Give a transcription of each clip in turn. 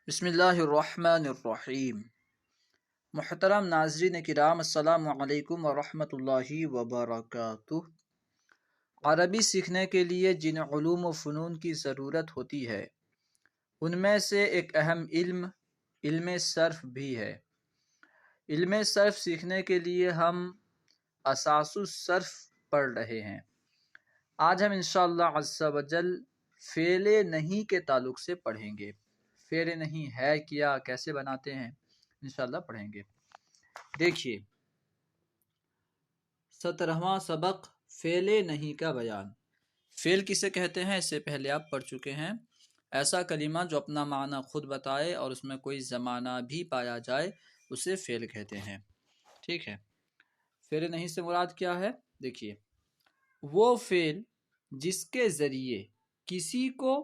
بسم اللہ الرحمن الرحیم۔ محترم ناظرین کرام، السلام علیکم ورحمۃ اللہ وبرکاتہ۔ عربی سیکھنے کے لیے جن علوم و فنون کی ضرورت ہوتی ہے ان میں سے ایک اہم علم صرف بھی ہے۔ علم صرف سیکھنے کے لیے ہم اساس الصرف پڑھ رہے ہیں۔ آج ہم انشاءاللہ عز و جل فعل نہیں کے تعلق سے پڑھیں گے۔ فعل نہیں ہے کیا، کیسے بناتے ہیں، انشاءاللہ پڑھیں گے۔ دیکھیے 17واں سبق فعل نہیں کا بیان۔ فعل کسے کہتے ہیں اس سے پہلے آپ پڑھ چکے ہیں۔ ایسا کلمہ جو اپنا معنی خود بتائے اور اس میں کوئی زمانہ بھی پایا جائے اسے فعل کہتے ہیں، ٹھیک ہے۔ فعل نہیں سے مراد کیا ہے؟ دیکھیے، وہ فعل جس کے ذریعے کسی کو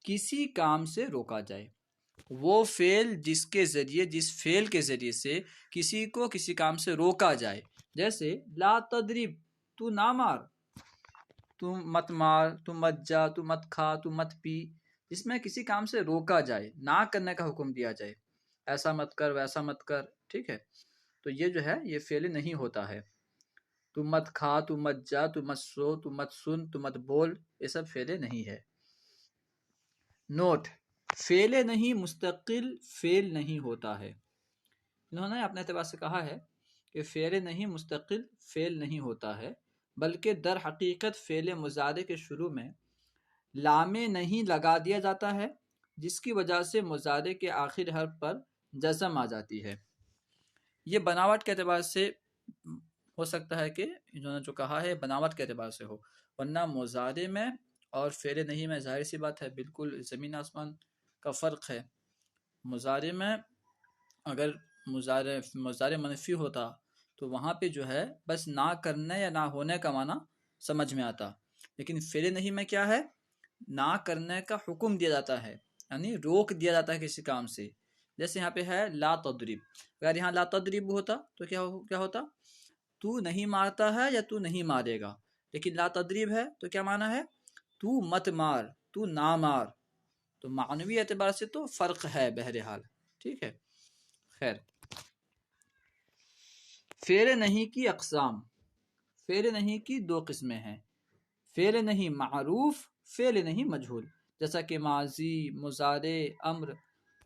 کسی کام سے روکا جائے۔ وہ فعل جس فعل کے ذریعے سے کسی کو کسی کام سے روکا جائے، جیسے لا تضرب، تو نہ مار، تو مت مار، تو مت جا، تو مت کھا، تو مت پی، جس میں کسی کام سے روکا جائے، نہ کرنے کا حکم دیا جائے، ایسا مت کر ویسا مت کر، ٹھیک ہے۔ تو یہ جو ہے یہ فعل نہیں ہوتا ہے۔ تو مت کھا، تو مت جا، تو مت سو، تو مت سن، تو مت بول، یہ سب فعل نہیں ہے۔ نوٹ: فعل نہیں مستقل فعل نہیں ہوتا ہے۔ انہوں نے اپنے اعتبار سے کہا ہے کہ فعل نہیں مستقل فعل نہیں ہوتا ہے، بلکہ در حقیقت فعل مضارع کے شروع میں لام نہیں لگا دیا جاتا ہے، جس کی وجہ سے مضارع کے آخر حرف پر جزم آ جاتی ہے۔ یہ بناوٹ کے اعتبار سے ہو سکتا ہے کہ انہوں نے جو کہا ہے بناوٹ کے اعتبار سے ہو، ورنہ مضارع میں اور فعل نہیں میں ظاہر سی بات ہے بالکل زمین آسمان کا فرق ہے۔ مضارع میں اگر مضارع منفی ہوتا تو وہاں پہ جو ہے بس نہ کرنے یا نہ ہونے کا معنی سمجھ میں آتا، لیکن فعل نہیں میں کیا ہے؟ نہ کرنے کا حکم دیا جاتا ہے، یعنی روک دیا جاتا ہے کسی کام سے۔ جیسے یہاں پہ ہے لا تضرب، اگر یہاں لا تضرب ہوتا تو کیا ہوتا؟ تو نہیں مارتا ہے یا تو نہیں مارے گا، لیکن لا تضرب ہے تو کیا معنی ہے؟ تو مت مار، تو نہ مار۔ تو معنوی اعتبار سے تو فرق ہے بہرحال، ٹھیک ہے۔ خیر، فعل نہیں کی اقسام۔ فعل نہیں کی دو قسمیں ہیں، فعل نہیں معروف، فعل نہیں مجہول۔ جیسا کہ ماضی، مضارع، امر،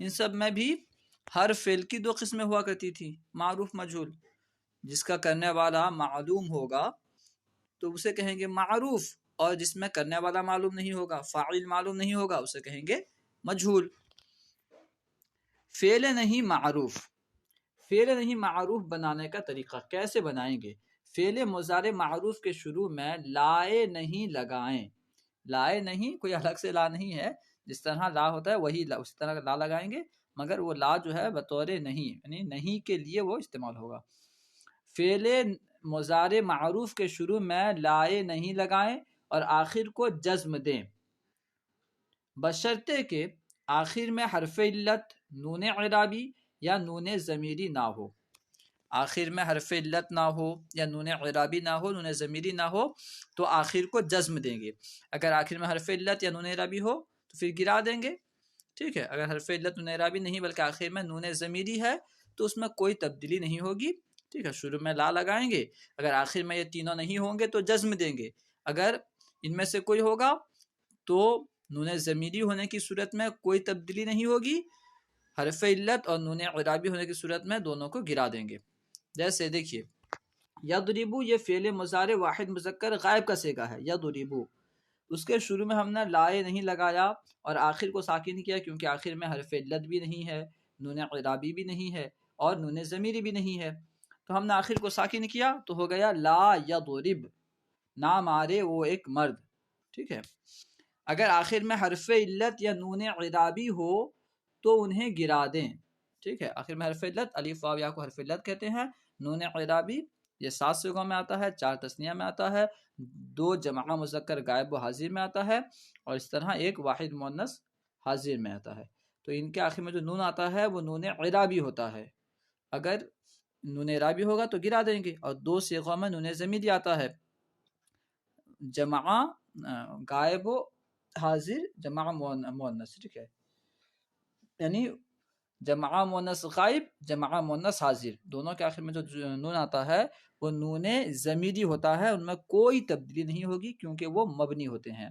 ان سب میں بھی ہر فعل کی دو قسمیں ہوا کرتی تھی، معروف، مجہول۔ جس کا کرنے والا معلوم ہوگا تو اسے کہیں گے معروف، اور جس میں کرنے والا معلوم نہیں ہوگا، فاعل معلوم نہیں ہوگا، اسے کہیں گے مجہول۔ فعل نہیں معروف۔ فعل نہیں معروف بنانے کا طریقہ کیسے بنائیں گے؟ فعل مضارع معروف کے شروع میں لائے نہیں لگائیں۔ لائے نہیں، کوئی الگ سے لا نہیں ہے، جس طرح لا ہوتا ہے وہی لا، اسی طرح لا لگائیں گے، مگر وہ لا جو ہے بطور نہیں، یعنی نہیں کے لیے وہ استعمال ہوگا۔ فعل مضارع معروف کے شروع میں لائے نہیں لگائیں اور آخر کو جزم دیں، بشرطے کہ آخر میں حرف علت، نون اعرابی یا نون ضمیری نہ ہو۔ آخر میں حرف علت نہ ہو یا نون اعرابی نہ ہو، نون ضمیری نہ ہو تو آخر کو جزم دیں گے۔ اگر آخر میں حرف علت یا نون اعرابی ہو تو پھر گرا دیں گے، ٹھیک ہے۔ اگر حرف علت نون اعرابی نہیں بلکہ آخر میں نون ضمیری ہے تو اس میں کوئی تبدیلی نہیں ہوگی، ٹھیک ہے۔ شروع میں لا لگائیں گے، اگر آخر میں یہ تینوں نہیں ہوں گے تو جزم دیں گے، اگر ان میں سے کوئی ہوگا تو نون ضمیری ہونے کی صورت میں کوئی تبدیلی نہیں ہوگی، حرف علت اور نون اعرابی ہونے کی صورت میں دونوں کو گرا دیں گے۔ جیسے دیکھیے یضربو، یہ فعل مضارع واحد مذکر غائب کا صیغہ ہے، یضربو، اس کے شروع میں ہم نے لائے نہیں لگایا اور آخر کو ساکن کیا، کیونکہ آخر میں حرف علت بھی نہیں ہے، نون اعرابی بھی نہیں ہے اور نون ضمیری بھی نہیں ہے، تو ہم نے آخر کو ساکن کیا تو ہو گیا لا یضرب، نہ مارے وہ ایک مرد، ٹھیک ہے۔ اگر آخر میں حرف علت یا نون اعرابی ہو تو انہیں گرا دیں، ٹھیک ہے۔ آخر میں حرف علت، الف واو یا کو حرف علت کہتے ہیں، نون اعرابی یہ 7 صیغوں میں آتا ہے، 4 تثنیہ میں آتا ہے، 2 جمع مذکر غائب و حاضر میں آتا ہے، اور اس طرح ایک واحد مؤنث حاضر میں آتا ہے۔ تو ان کے آخر میں جو نون آتا ہے وہ نون اعرابی ہوتا ہے، اگر نون اعرابی ہوگا تو گرا دیں گے، اور 2 صیغوں میں نون ضمیری آتا ہے، جمع غائب و حاضر، جمع مؤنث، ٹھیک ہے، یعنی جمع مونس غائب، جمع مونس حاضر، دونوں کے آخر میں جو نون آتا ہے وہ نون ضمیری ہوتا ہے، ان میں کوئی تبدیلی نہیں ہوگی کیونکہ وہ مبنی ہوتے ہیں۔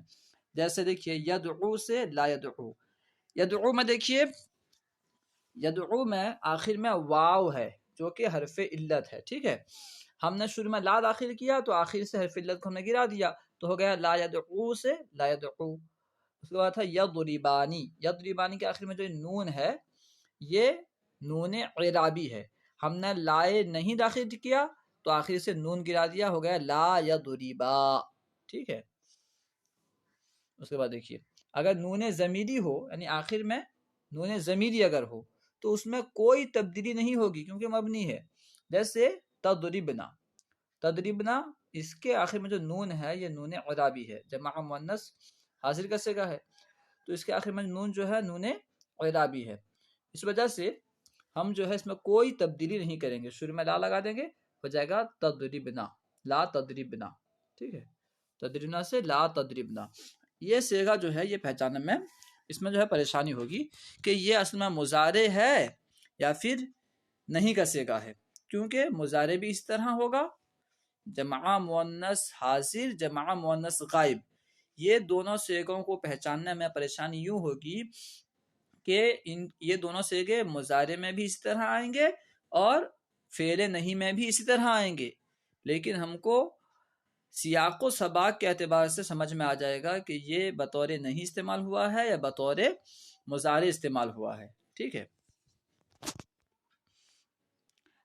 جیسے دیکھیے یدعو سے لا یدعو، یدعو میں دیکھیے یدعو میں آخر میں واو ہے جو کہ حرف علت ہے، ٹھیک ہے، ہم نے شروع میں لا داخل کیا تو آخر سے حرف علت کو ہم نے گرا دیا تو ہو گیا لا یدعو سے لا یدعو۔ اس کے بعد تھا یضربانی، یضربانی کے آخر میں جو نون ہے یہ نون اعرابی ہے، ہم نے لائے نہیں داخل کیا تو آخر سے نون گرا دیا، ہو گیا لا یضربا، ٹھیک ہے۔ اس کے بعد دیکھیے اگر نون ضمیری ہو یعنی آخر میں نون ضمیری اگر ہو تو اس میں کوئی تبدیلی نہیں ہوگی کیونکہ مبنی ہے، جیسے تضربنا، تضربنا اس کے آخر میں جو نون ہے یہ نون اعرابی ہے، جمع مؤنث حاضر کا صیغہ ہے تو اس کے آخر میں نون جو ہے نون اعرابی ہے، اس وجہ سے ہم جو ہے اس میں کوئی تبدیلی نہیں کریں گے، شروع میں لا لگا دیں گے، ہو جائے گا تضربنا، لا تضربنا، ٹھیک ہے، تضربنا سے لا تضربنا۔ یہ صیغہ جو ہے یہ پہچاننے میں اس میں جو ہے پریشانی ہوگی کہ یہ اصل میں مضارع ہے یا پھر نہیں کا صیغہ ہے، کیونکہ مضارع بھی اس طرح ہوگا، جمع مؤنث حاضر جمع مؤنث غائب، یہ دونوں صیغوں کو پہچاننے میں پریشانی یوں ہوگی کہ یہ دونوں صیغے مضارع میں بھی اسی طرح آئیں گے اور فعل نہیں میں بھی اسی طرح آئیں گے، لیکن ہم کو سیاق و سباق کے اعتبار سے سمجھ میں آ جائے گا کہ یہ بطور نہیں استعمال ہوا ہے یا بطور مضارع استعمال ہوا ہے، ٹھیک ہے۔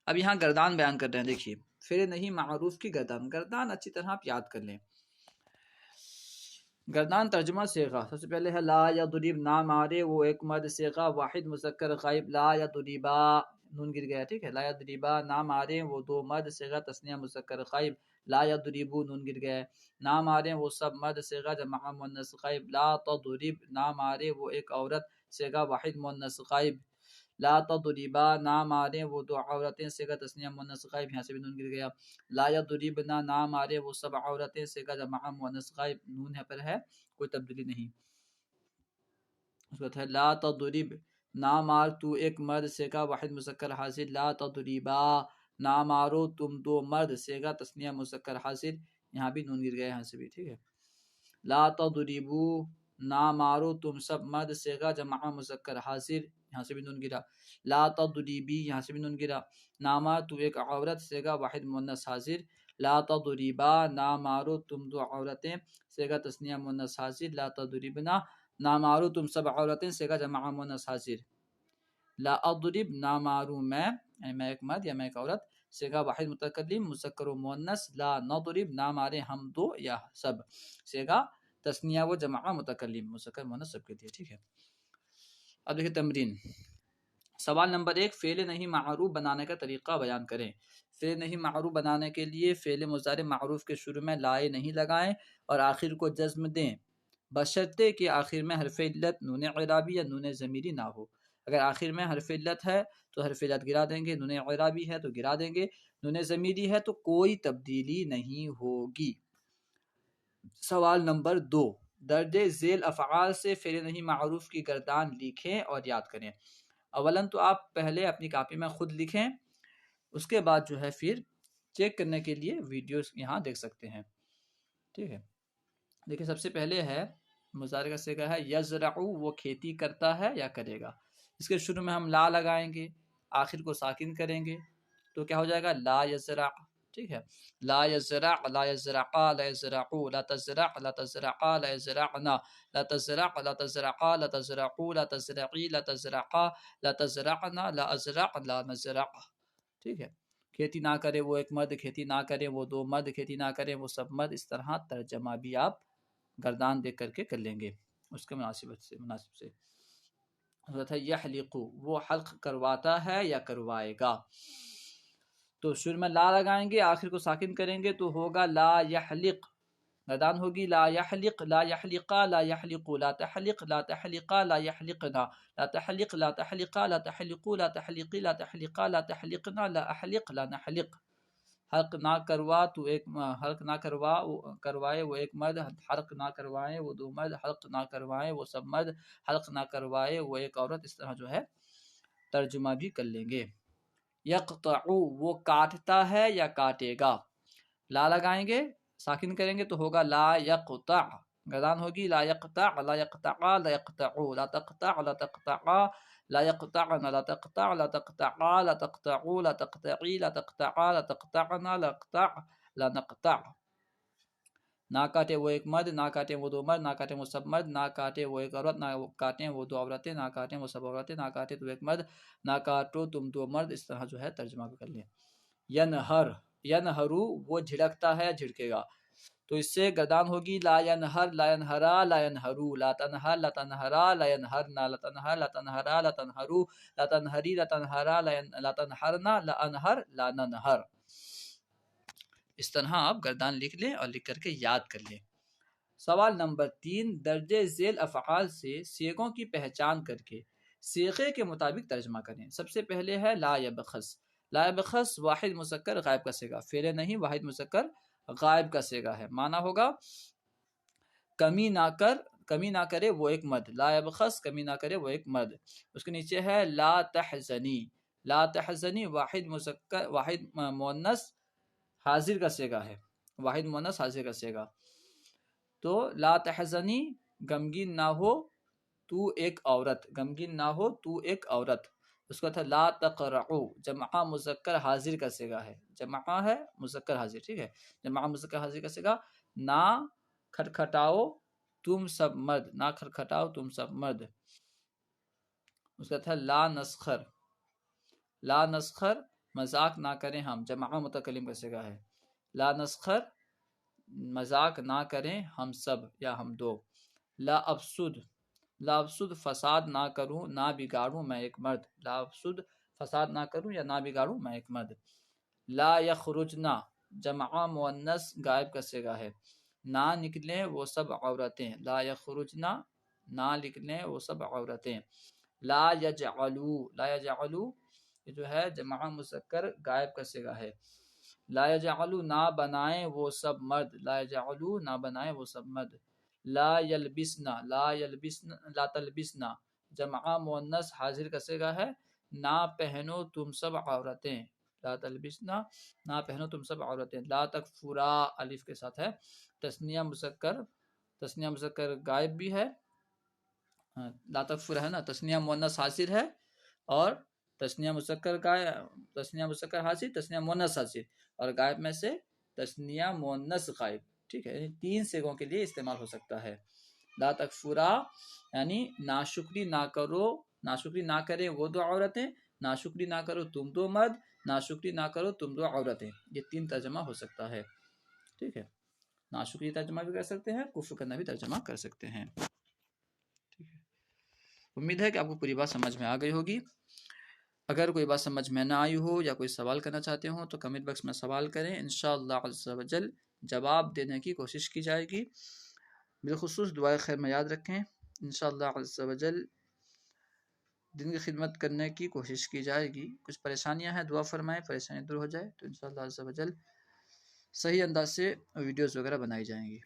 اب یہاں گردان بیان کر رہے ہیں، دیکھیے فعل نہیں معروف کی گردان، گردان اچھی طرح آپ یاد کر لیں۔ گردان ترجمہ صیغہ، سب سے پہلے ہے لا یضرب، نہ مارے وہ ایک مرد، صیغہ واحد مذکر غائب، لا یضربا، نون گر گیا، ٹھیک ہے، لا یضربا، نہ مارے وہ دو مرد، صیغہ تثنیہ مذکر غائب، لا یضربو، نون گر گیا، نہ مارے وہ سب مرد، صیغہ جمع مؤنث غائب، لا تضرب، نہ مارے وہ ایک عورت، صیغہ واحد مؤنث غائب، لا تضربا، نہ مارے وہ دو عورتیں، صیغہ تثنیہ مؤنث غائب، یہاں سے بھی نون گر گیا، لا یضربنا، نہ مارے وہ سب عورتیں، صیغہ جمع مؤنث غائب، نون ہے پر ہے کوئی تبدیلی نہیں۔ اس کے بعد ہے لا تضرب، نہ مار تو ایک مرد، صیغہ واحد مذکر حاضر، لا تضربا، نہ مارو تم دو مرد، صیغہ تثنیہ مذکر حاضر، یہاں بھی نون گر گیا، یہاں سے بھی، ٹھیک ہے۔ لا تضربو، نہ مارو تم سب مرد، صیغہ جمع مذکر حاضر، یہاں سے بھی نون گرا، لا تضربی، یہاں سے بھی نون گرا، نہ مار تو ایک عورت، صیغہ واحد مؤنث حاضر، لا تضربا، نہ مارو تم دو عورتیں، صیغہ تثنیہ مؤنث حاضر، لا تضربنا، نہ مارو تم سب عورتیں، صیغہ جمع مؤنث حاضر، لا اضرب، نہ مارو میں، یعنی میں ایک مرد یا میں ایک عورت، صیغہ واحد متکلم مذکر و مؤنث، لا نضرب، نہ مارے ہم دو یا سب، صیغہ تثنیہ و جمع متکلم مذکر مؤنث سب کے لیے، ٹھیک ہے۔ اب دیکھیں تمرین، سوال نمبر 1، فعل نہیں معروف بنانے کا طریقہ بیان کریں۔ فعل نہیں معروف بنانے کے لیے فعل مضارع معروف کے شروع میں لائے نہیں لگائیں اور آخر کو جزم دیں، بشرطے کہ آخر میں حرف علت نون اعرابی یا نون ضمیری نہ ہو۔ اگر آخر میں حرف علت ہے تو حرف علت گرا دیں گے، نون اعرابی ہے تو گرا دیں گے، نون ضمیری ہے تو کوئی تبدیلی نہیں ہوگی۔ سوال نمبر 2، درج ذیل افعال سے فعل نہیں معروف کی گردان لکھیں اور یاد کریں۔ اولاً تو آپ پہلے اپنی کاپی میں خود لکھیں، اس کے بعد جو ہے پھر چیک کرنے کے لیے ویڈیوز یہاں دیکھ سکتے ہیں، ٹھیک ہے۔ دیکھیں سب سے پہلے ہے مضارع کا صیغہ ہے یزرع، وہ کھیتی کرتا ہے یا کرے گا، اس کے شروع میں ہم لا لگائیں گے، آخر کو ساکن کریں گے تو کیا ہو جائے گا لا یزرع، ٹھیک ہے، لا یزرع، لا یزرعا، لا یزرعو، لا تزرع، لا تزرعا، لا یزرعنا، لا تزرع، لا تزرعا، لا تزرعو، لا تزرعی، لا تزرعا، لا تزرعنا، لا ازرع، لا نزرع، ٹھیک ہے۔ کھیتی نہ کرے وہ ایک مرد، کھیتی نہ کرے وہ دو مرد، کھیتی نہ کرے وہ سب مرد، اس طرح ترجمہ بھی آپ گردان دیکھ کر کے کر لیں گے اس کے مناسب سے۔ یحلق، وہ حلق کرواتا ہے یا کروائے گا، تو شروع میں لا لگائیں گے، آخر کو ساکن کریں گے تو ہوگا لا یحلق، گردان ہوگی لا یحلق، لا یحلقا، لا یحلقو، لا تحلق، لا تحلقا، لا یحلقنا، لا تحلق، لا تحلقا، لا تحلقو، لا تحلقی، لا تحلقا، لا تحلقنا، لا احلق، لا نحلق، حلق نہ کروا تو ایک حلق نہ کروائے وہ ایک مرد، حلق نہ کروائے وہ دو مرد، حلق نہ کروائے وہ سب مرد، حلق نہ کروائے وہ ایک عورت، اس طرح جو ہے ترجمہ بھی کر لیں گے۔ یقطع وہ کاٹتا ہے یا کاٹے گا، لا لگائیں گے ساکن کریں گے تو ہوگا لا یقطع، گردان ہوگی لا یقطع لا یقطع لا یقطع لا تقطع لا تقطع لا يقطعن لا تقطع لا تقطع لا تقطعوا لا تقطعي لا تقطع لا تقطعنا لا نقطع لا نقطع۔ نہ کاٹے وہ ایک مرد، نہ کاٹیں وہ دو مرد، نہ کاٹیں وہ سب مرد، نہ کاٹے وہ ایک عورت، نہ کاٹیں وہ دو عورتیں، نہ کاٹیں وہ سب عورتیں، نہ کاٹے تو ایک مرد، نہ کاٹو تم دو مرد۔ اس طرح جو ہے ترجمہ کر لیں۔ ینہر، ینہرو وہ جھڑکتا ہے جھڑکے گا، تو اس سے گردان ہوگی لا ینہر لا ینہرا لا ینہرو لا تنہر لا تنہرا لا ینہرنا لا تنہر لا تنہرا لا تنہرو لا تنہری لا تنہرا لا تنہرنا لا انہر لا ننہر۔ اس طرح آپ گردان لکھ لیں اور لکھ کر کے یاد کر لیں۔ سوال نمبر 3، درجہ ذیل افعال سے صیغوں کی پہچان کر کے صیغے کے مطابق ترجمہ کریں۔ سب سے پہلے ہے لا یبخس۔ لا یبخس واحد مذکر غائب کا صیغہ، فعل نہیں واحد مذکر غائب کا صیغہ ہے، معنی ہوگا کمی نہ کرے وہ ایک مرد، لا یبخس کمی نہ کرے وہ ایک مرد۔ اس کے نیچے ہے لا تحزنی، لا تحزنی واحد مؤنث حاضر کا صیغہ ہے، واحد مؤنث حاضر کا صیغہ، تو لا تحزنی غمگین نہ ہو تو ایک عورت، غمگین نہ ہو تو ایک عورت۔ اس کا تھا لا تقرعو جمع مذکر حاضر کا صیغہ ہے، جمع ہے مذکر حاضر، ٹھیک ہے، جمع مذکر حاضر کا صیغہ، نہ کھٹکھٹاؤ تم سب مرد، نہ کھٹکھٹاؤ تم سب مرد۔ اس کا تھا لا نسخر، لا نسخر مذاق نہ کریں ہم، جمع متکلم کا صیغہ ہے، لا نسخر مذاق نہ کریں ہم سب یا ہم دو۔ لا افسد، لا افسد فساد نہ کروں نہ بگاڑوں میں ایک مرد، لا افسد فساد نہ کروں یا نہ بگاڑوں میں ایک مرد۔ لا یخرجنا جمع مؤنث غائب کا صیغہ ہے، نہ نکلیں وہ سب عورتیں، لا یخرجنا نہ نکلیں وہ سب عورتیں۔ لا یجعلو، لا یجعلو یہ جو ہے جمع مذکر غائب کا صیغہ ہے، لا یجعلو نہ بنائیں وہ سب مرد، لا یجعلو نہ بنائیں وہ سب مرد۔ لا یلبسنا، لا تلبسنا جمع مؤنث حاضر کا صیغہ ہے، نہ پہنو تم سب عورتیں، لا تلبسنا نہ پہنو تم سب عورتیں۔ لا تکفرا الف کے ساتھ ہے، تثنیہ مذکر غائب بھی ہے، لا تکفر ہے نا، تثنیہ مؤنث حاضر ہے اور تثنیہ مذکر حاضر، تثنیہ مؤنث حاضر، اور غائب میں سے تثنیہ مؤنث غائب، ٹھیک ہے، یعنی 3 صیغوں کے لیے استعمال ہو سکتا ہے۔ لا تکفرا یعنی ناشکری نہ کرو، ناشکری نہ کریں وہ دو عورتیں، ناشکری نہ کرو تم دو مرد، ناشکری نہ کرو تم دو عورتیں، یہ 3 ترجمہ ہو سکتا ہے، ٹھیک ہے، ناشکری ترجمہ بھی کر سکتے ہیں، کفر کرنا بھی ترجمہ کر سکتے ہیں، ٹھیک ہے۔ امید ہے کہ آپ کو پوری بات سمجھ میں آ گئی ہوگی۔ اگر کوئی بات سمجھ میں نہ آئی ہو یا کوئی سوال کرنا چاہتے ہوں تو کمنٹ باکس میں سوال کریں، انشاءاللہ عز و جل جواب دینے کی کوشش کی جائے گی۔ بالخصوص دعائے خیر میں یاد رکھیں، انشاءاللہ عز و جل دین کی خدمت کرنے کی کوشش کی جائے گی۔ کچھ پریشانیاں ہیں، دعا فرمائیں پریشانی دور ہو جائے، تو انشاءاللہ عز و جل صحیح انداز سے ویڈیوز وغیرہ بنائی جائیں گی۔